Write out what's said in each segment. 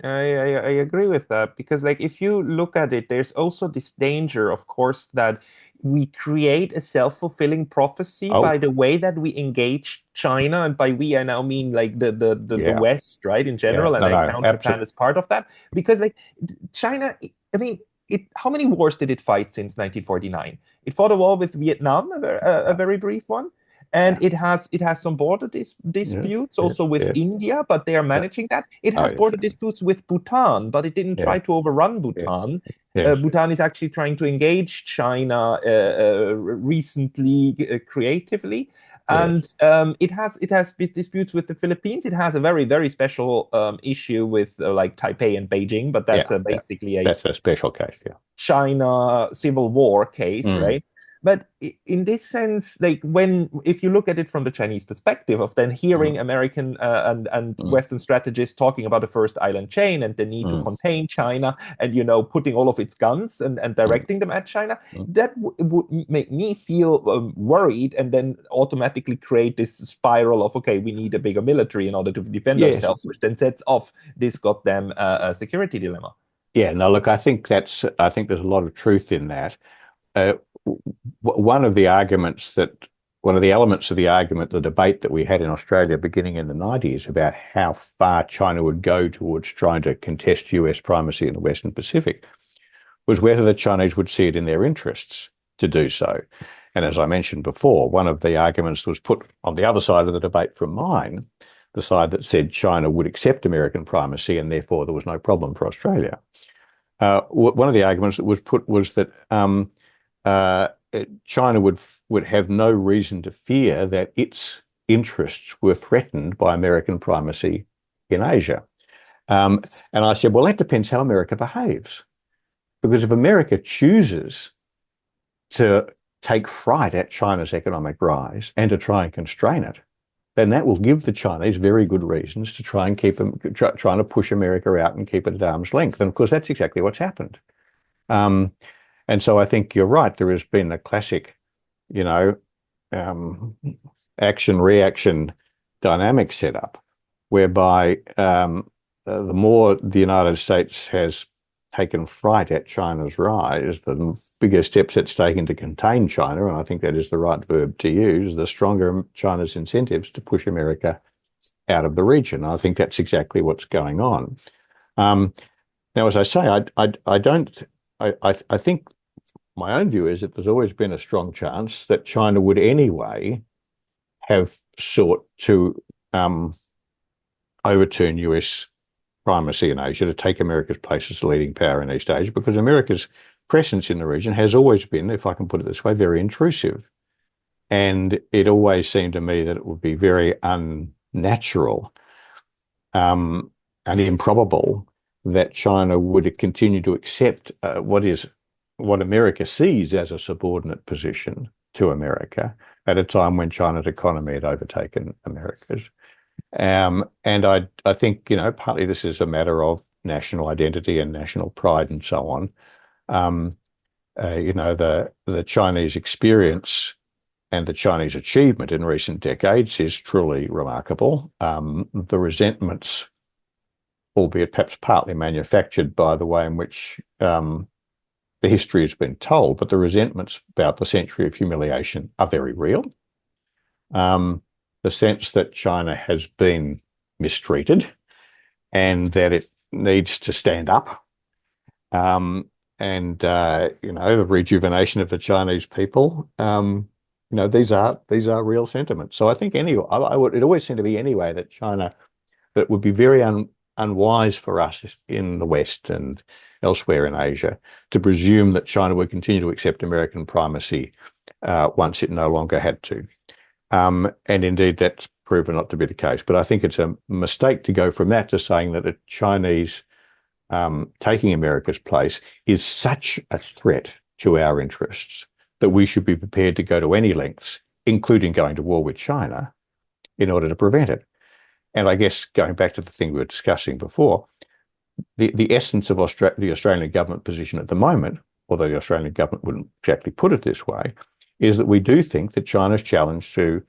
I agree with that because, like, if you look at it, there's also this danger, of course, that we create a self-fulfilling prophecy by Oh, the way that we engage China, and by we I now mean like the yeah, West, right, in yeah. general, and No, I no, count Japan absolutely. as part of that because, like, China, I mean, it how many wars did it fight since 1949? It fought a war with Vietnam, a Yeah, very brief one. And yeah, it has some border yes, disputes yes, also with yes. India, but they are Yeah. managing that. It Oh, has yes, border disputes with Bhutan, but it didn't yeah, try to overrun yes, Bhutan. yes, Bhutan is actually trying to engage China recently, creatively, yes, and it has disputes with the Philippines. It has a very special issue with like Taipei and Beijing, but yeah, that's yeah. basically a That's a special case. Yeah. China civil war case, Mm, right? But in this sense, like when if you look at it from the Chinese perspective of then hearing mm, American and mm, Western strategists talking about the first island chain and the need to mm, contain China and putting all of its guns and mm, directing them at China, mm. that would make me feel worried and then automatically create this spiral of okay, we need a bigger military in order to defend Yes, ourselves, which then sets off this goddamn security dilemma. yeah. No, look, I think there's a lot of truth in that. Uh, one of the arguments that one of the elements of the argument, the debate that we had in Australia beginning in the 90s about how far China would go towards trying to contest US primacy in the Western Pacific was whether the Chinese would see it in their interests to do so. And as I mentioned before, one of the arguments was put on the other side of the debate from mine, the side that said China would accept American primacy and therefore there was no problem for Australia. One of the arguments that was put was that uh, China would have no reason to fear that its interests were threatened by American primacy in Asia. Um, and I said, well, that depends how America behaves. Because if America chooses to take fright at China's economic rise and to try and constrain it, then that will give the Chinese very good reasons to try and keep them trying to push America out and keep it at arm's length. And of course, that's exactly what's happened. Um, and so I think you're right. There has been a classic, you know, um, action reaction dynamic set up whereby the more the United States has taken fright at China's rise, the bigger steps it's taken to contain China, and I think that is the right verb to use, the stronger China's incentives to push America out of the region. I think that's exactly what's going on. Um, now, as I say, I don't, I think my own view is that there's always been a strong chance that China would anyway have sought to overturn US primacy in Asia, to take America's place as a leading power in East Asia, because America's presence in the region has always been, if I can put it this way, very intrusive. And it always seemed to me that it would be very unnatural um, and improbable that China would continue to accept what America sees as a subordinate position to America at a time when China's economy had overtaken America's. And I think, partly this is a matter of national identity and national pride and so on. Um, the Chinese experience and the Chinese achievement in recent decades is truly remarkable. The resentments, albeit perhaps partly manufactured by the way in which the history has been told, but the resentments about the century of humiliation are very real. The sense that China has been mistreated and that it needs to stand up. The rejuvenation of the Chinese people. These are real sentiments. So I think anyway, it always seemed to be anyway that China that would be very unwise for us in the West and elsewhere in Asia to presume that China would continue to accept American primacy once it no longer had to. And indeed, that's proven not to be the case. But I think it's a mistake to go from that to saying that the Chinese taking America's place is such a threat to our interests that we should be prepared to go to any lengths, including going to war with China, in order to prevent it. And I guess going back to the thing we were discussing before, the essence of the Australian government position at the moment, although the Australian government wouldn't exactly put it this way, is that we do think that China's challenge to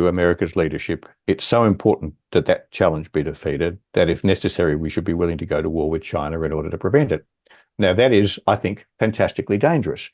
America's leadership, it's so important that challenge be defeated, that if necessary, we should be willing to go to war with China in order to prevent it. Now, that is, I think, fantastically dangerous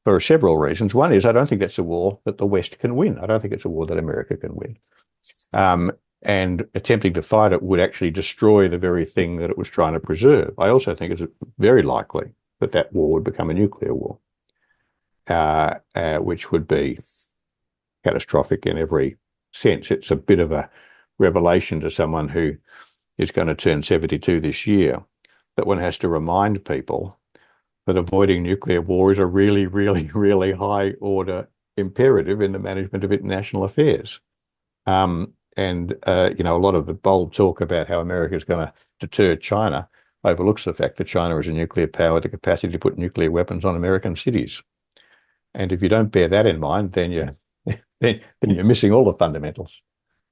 for several reasons. One is I don't think that's a war that the West can win. I don't think it's a war that America can win. And attempting to fight it would actually destroy the very thing that it was trying to preserve. I also think it's very likely that that war would become a nuclear war, which would be catastrophic in every sense. It's a bit of a revelation to someone who is going to turn 72 this year that one has to remind people that avoiding nuclear war is a really, really, really high order imperative in the management of international affairs. A lot of the bold talk about how America is going to deter China overlooks the fact that China is a nuclear power with the capacity to put nuclear weapons on American cities. And if you don't bear that in mind, then you're missing all the fundamentals.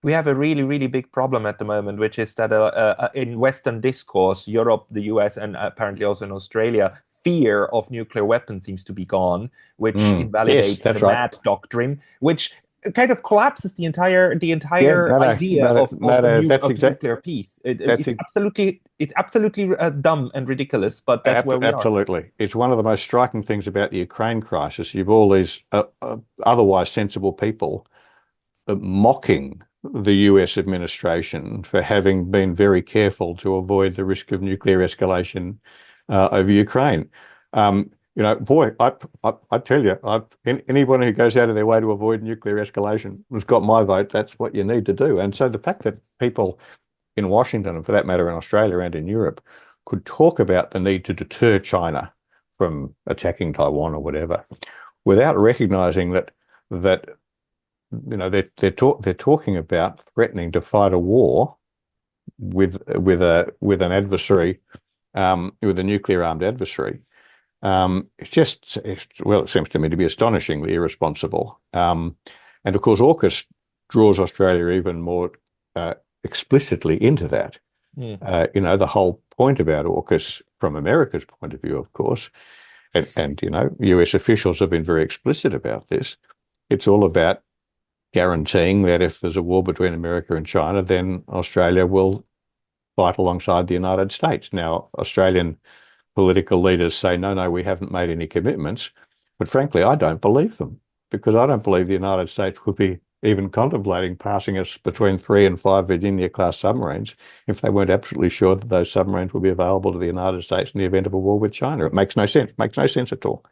We have a really, really big problem at the moment, which is that in Western discourse, Europe, the US, and apparently also in Australia, fear of nuclear weapons seems to be gone, which invalidates the MAD doctrine, which kind of collapses the entire idea of nuclear peace. It's absolutely dumb and ridiculous, but that's where we are. Absolutely. It's one of the most striking things about the Ukraine crisis. You've all these otherwise sensible people mocking the US administration for having been very careful to avoid the risk of nuclear escalation over Ukraine. Boy, I tell you, anyone who goes out of their way to avoid nuclear escalation has got my vote. That's what you need to do. And so the fact that people in Washington, and for that matter in Australia and in Europe, could talk about the need to deter China from attacking Taiwan or whatever, without recognizing that they're talking about threatening to fight a war with an adversary, with a nuclear armed adversary. It seems to me to be astonishingly irresponsible. And of course, AUKUS draws Australia even more explicitly into that. The whole point about AUKUS from America's point of view, of course, and US officials have been very explicit about this. It's all about guaranteeing that if there's a war between America and China, then Australia will fight alongside the United States. Now, Australian political leaders say, no, we haven't made any commitments. But frankly, I don't believe them, because I don't believe the United States would be even contemplating passing us between 3 and 5 Virginia-class submarines if they weren't absolutely sure that those submarines would be available to the United States in the event of a war with China. It makes no sense. It makes no sense at all.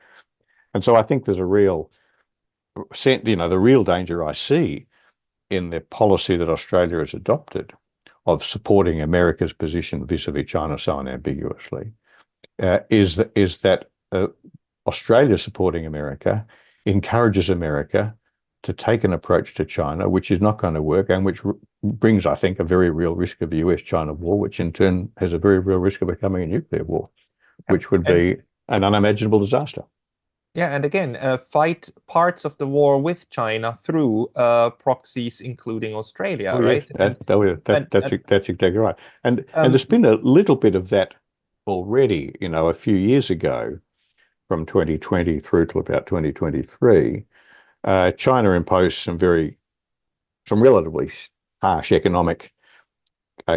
And so I think there's a real, the real danger I see in the policy that Australia has adopted of supporting America's position vis-a-vis China so unambiguously, is that Australia supporting America encourages America to take an approach to China which is not going to work, and which brings, I think, a very real risk of a US-China war, which in turn has a very real risk of becoming a nuclear war, which would be an unimaginable disaster. Yeah, and again, fight parts of the war with China through proxies, including Australia, right? Yes, that's exactly right. And there's been a little bit of that already, a few years ago, from 2020 through to about 2023. China imposed some relatively harsh economic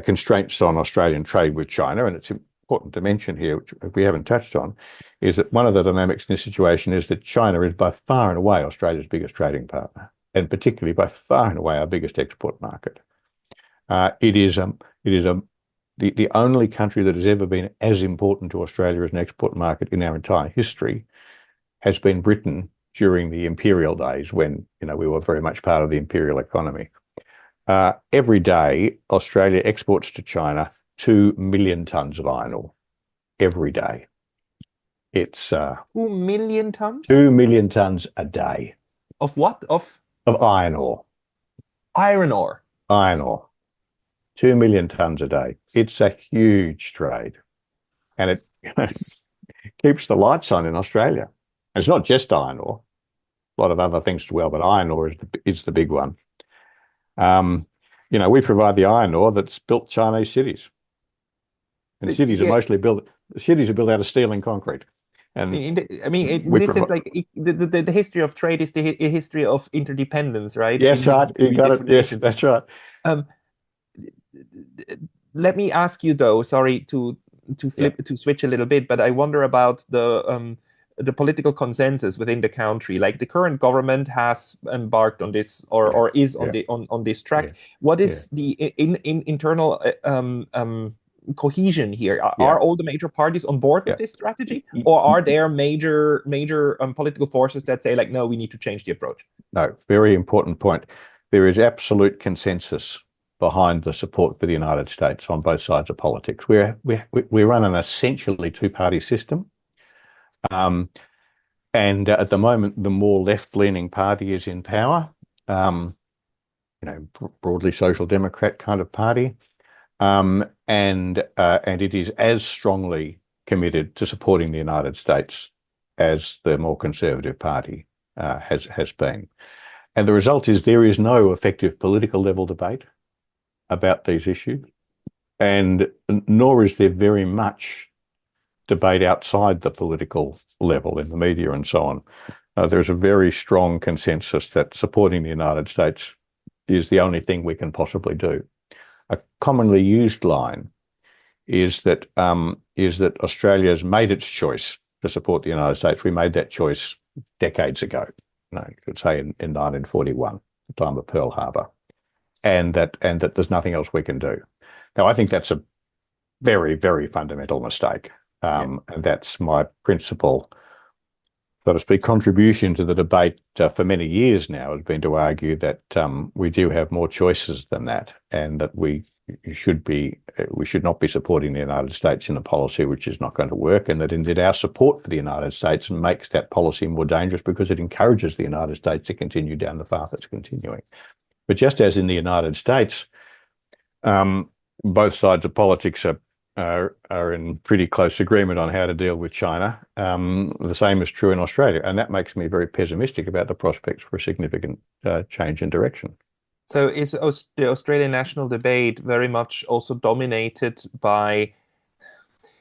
constraints on Australian trade with China, and it's important to mention here, which we haven't touched on, is that one of the dynamics in this situation is that China is by far and away Australia's biggest trading partner, and particularly by far and away our biggest export market. It is the only country that has ever been as important to Australia as an export market in our entire history has been Britain during the imperial days, when we were very much part of the imperial economy. Every day, Australia exports to China 2 million tonnes of iron ore. Every day. It's 2 million tonnes? 2 million tonnes a day. Of what? Of iron ore. Iron ore. Iron ore. 2 million tonnes a day. It's a huge trade. And it keeps the lights on in Australia. And it's not just iron ore. A lot of other things as well, but iron ore is the big one. We provide the iron ore that's built Chinese cities. And cities are mostly built out of steel and concrete. And the history of trade is the history of interdependence, right? Yes, right. You got it. Yes, that's right. let me ask you though, sorry to switch a little bit, but I wonder about the political consensus within the country. Like the current government has embarked on this, or is on this track. What is the internal cohesion here? Are all the major parties on board with this strategy, or are there major political forces that say like, no, we need to change the approach? No, very important point. There is absolute consensus behind the support for the United States on both sides of politics. We run an essentially two-party system. And at the moment, the more left-leaning party is in power, broadly social democrat kind of party. And it is as strongly committed to supporting the United States as the more conservative party has been. And the result is there is no effective political level debate about these issues, and nor is there very much debate outside the political level in the media and so on. There's a very strong consensus that supporting the United States is the only thing we can possibly do. A commonly used line is that Australia has made its choice to support the United States. We made that choice decades ago. You could say in 1941, the time of Pearl Harbor, and that there's nothing else we can do. Now, I think that's a very, very fundamental mistake. And that's my principal, so to speak, contribution to the debate for many years now has been to argue that we do have more choices than that, and that we should not be supporting the United States in a policy which is not going to work, and that indeed our support for the United States makes that policy more dangerous because it encourages the United States to continue down the path it's continuing. But just as in the United States, both sides of politics are in pretty close agreement on how to deal with China. The same is true in Australia, and that makes me very pessimistic about the prospects for a significant change in direction. So is the Australian national debate very much also dominated by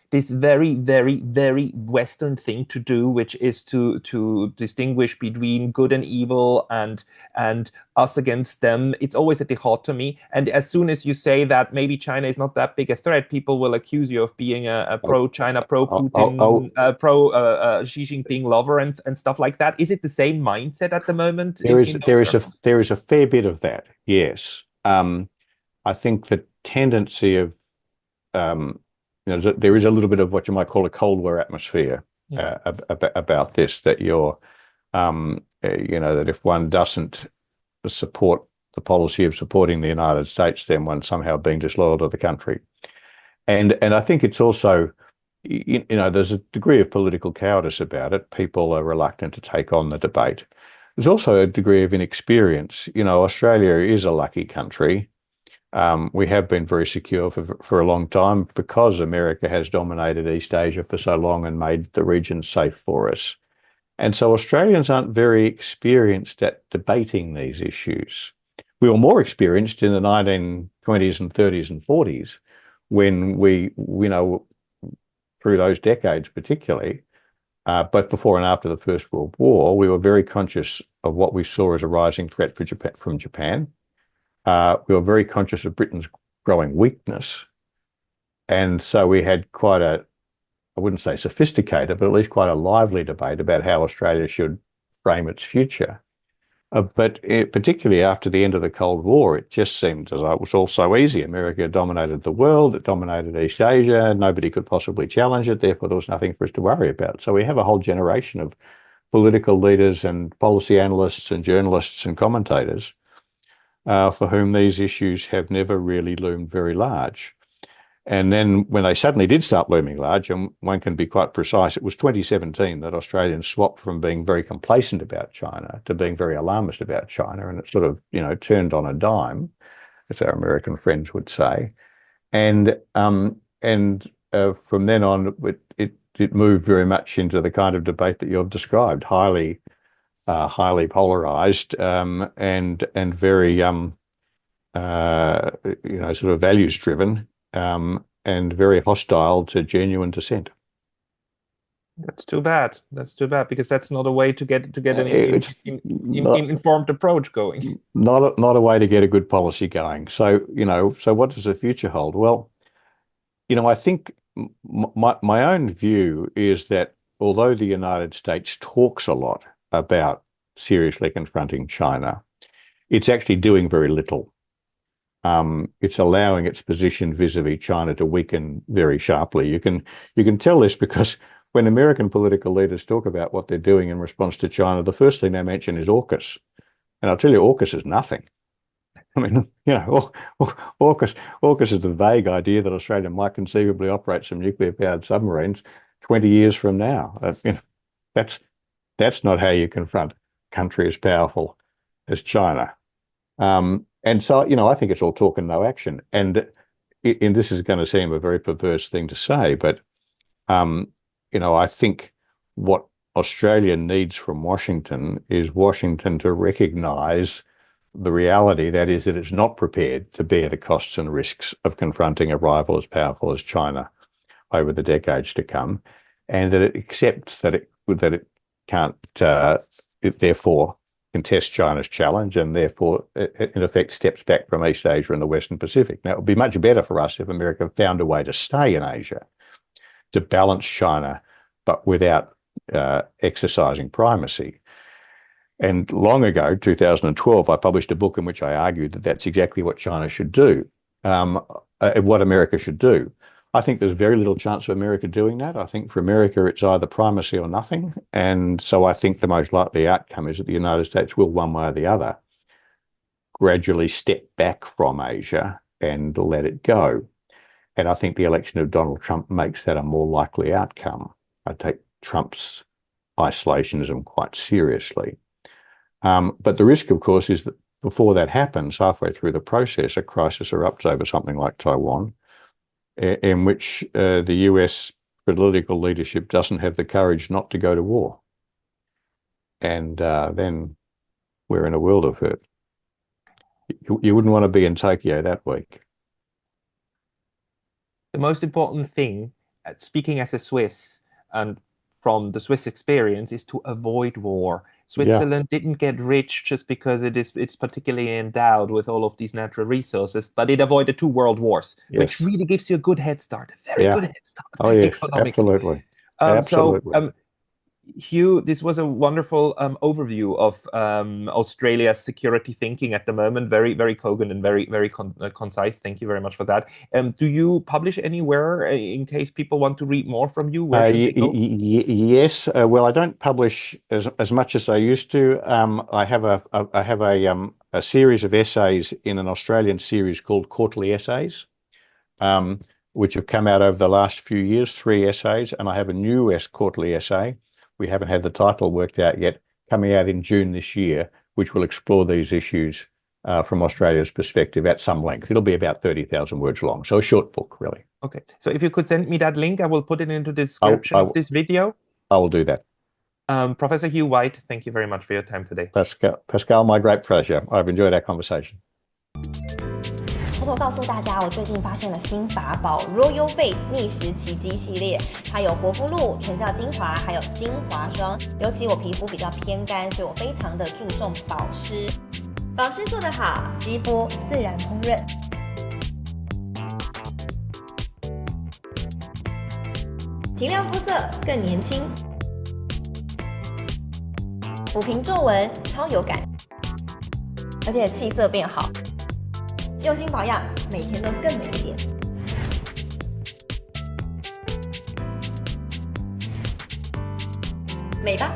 this very, very, very Western thing to do, which is to distinguish between good and evil and us against them? It's always a dichotomy. And as soon as you say that maybe China is not that big a threat, people will accuse you of being a pro-China, pro-Putin, pro-Xi Jinping lover and stuff like that. Is it the same mindset at the moment? There is a fair bit of that, yes. I think the tendency of there is a little bit of what you might call a Cold War atmosphere about this, that that if one doesn't support the policy of supporting the United States, then one's somehow being disloyal to the country. And I think it's also, there's a degree of political cowardice about it. People are reluctant to take on the debate. There's also a degree of inexperience. Australia is a lucky country. We have been very secure for a long time because America has dominated East Asia for so long and made the region safe for us. And so Australians aren't very experienced at debating these issues. We were more experienced in the 1920s and 30s and 40s when we through those decades particularly, both before and after the First World War, we were very conscious of what we saw as a rising threat from Japan. We were very conscious of Britain's growing weakness. And so we had quite I wouldn't say sophisticated, but at least quite a lively debate about how Australia should frame its future. But particularly after the end of the Cold War, it just seemed as though it was all so easy. America dominated the world, it dominated East Asia, nobody could possibly challenge it, therefore there was nothing for us to worry about. So we have a whole generation of political leaders and policy analysts and journalists and commentators for whom these issues have never really loomed very large. And then when they suddenly did start looming large, and one can be quite precise, it was 2017 that Australians swapped from being very complacent about China to being very alarmist about China, and it sort of, turned on a dime, as our American friends would say. And from then on, it moved very much into the kind of debate that you've described, highly polarized and very sort of values driven. And very hostile to genuine dissent. That's too bad. That's too bad because that's not a way to get an informed approach going. Not a way to get a good policy going. So what does the future hold? Well, I think my own view is that although the United States talks a lot about seriously confronting China, it's actually doing very little. It's allowing its position vis-a-vis China to weaken very sharply. You can tell this because when American political leaders talk about what they're doing in response to China, the first thing they mention is AUKUS. And I'll tell you, AUKUS is nothing. I mean, AUKUS is the vague idea that Australia might conceivably operate some nuclear-powered submarines 20 years from now. That's not how you confront a country as powerful as China. And so, I think it's all talk and no action. And this is going to seem a very perverse thing to say, but I think what Australia needs from Washington is Washington to recognise the reality, that is, that it's not prepared to bear the costs and risks of confronting a rival as powerful as China over the decades to come, and that it accepts that it can't, it therefore contest China's challenge, and therefore, in effect, steps back from East Asia and the Western Pacific. Now, it would be much better for us if America found a way to stay in Asia, to balance China, but without exercising primacy. And long ago, 2012, I published a book in which I argued that that's exactly what China should do, what America should do. I think there's very little chance of America doing that. I think for America, it's either primacy or nothing. And so I think the most likely outcome is that the United States will, one way or the other, gradually step back from Asia and let it go. And I think the election of Donald Trump makes that a more likely outcome. I take Trump's isolationism quite seriously. But the risk, of course, is that before that happens, halfway through the process, a crisis erupts over something like Taiwan, in which the US political leadership doesn't have the courage not to go to war. And then we're in a world of hurt. You wouldn't want to be in Tokyo that week. The most important thing, speaking as a Swiss and from the Swiss experience, is to avoid war. Switzerland didn't get rich just because it's particularly endowed with all of these natural resources, but it avoided 2 world wars, which really gives you a good head start, a very good head start. Oh, yes, absolutely. Absolutely. So, Hugh, this was a wonderful overview of Australia's security thinking at the moment. Very, very cogent and very, very concise. Thank you very much for that. Do you publish anywhere in case people want to read more from you? Where should they go? Yes. Well, I don't publish as much as I used to. I have a series of essays in an Australian series called Quarterly Essays, which have come out over the last few years, 3 essays, and I have a new quarterly essay. We haven't had the title worked out yet, coming out in June this year, which will explore these issues from Australia's perspective at some length. It'll be about 30,000 words long, so a short book, really. Okay, so if you could send me that link, I will put it into the description of this video. I will do that. Professor Hugh White, thank you very much for your time today. Pascal, my great pleasure. I've enjoyed our conversation. 偷偷告诉大家，我最近发现了新法宝 Royal Face 逆时奇迹系列，它有活肤露、全效精华，还有精华霜。尤其我皮肤比较偏干，所以我非常的注重保湿。保湿做得好，肌肤自然烹润。提亮肤色更年轻，抚平皱纹超有感，而且气色变好。用心保养，每天都更美一点。美吧。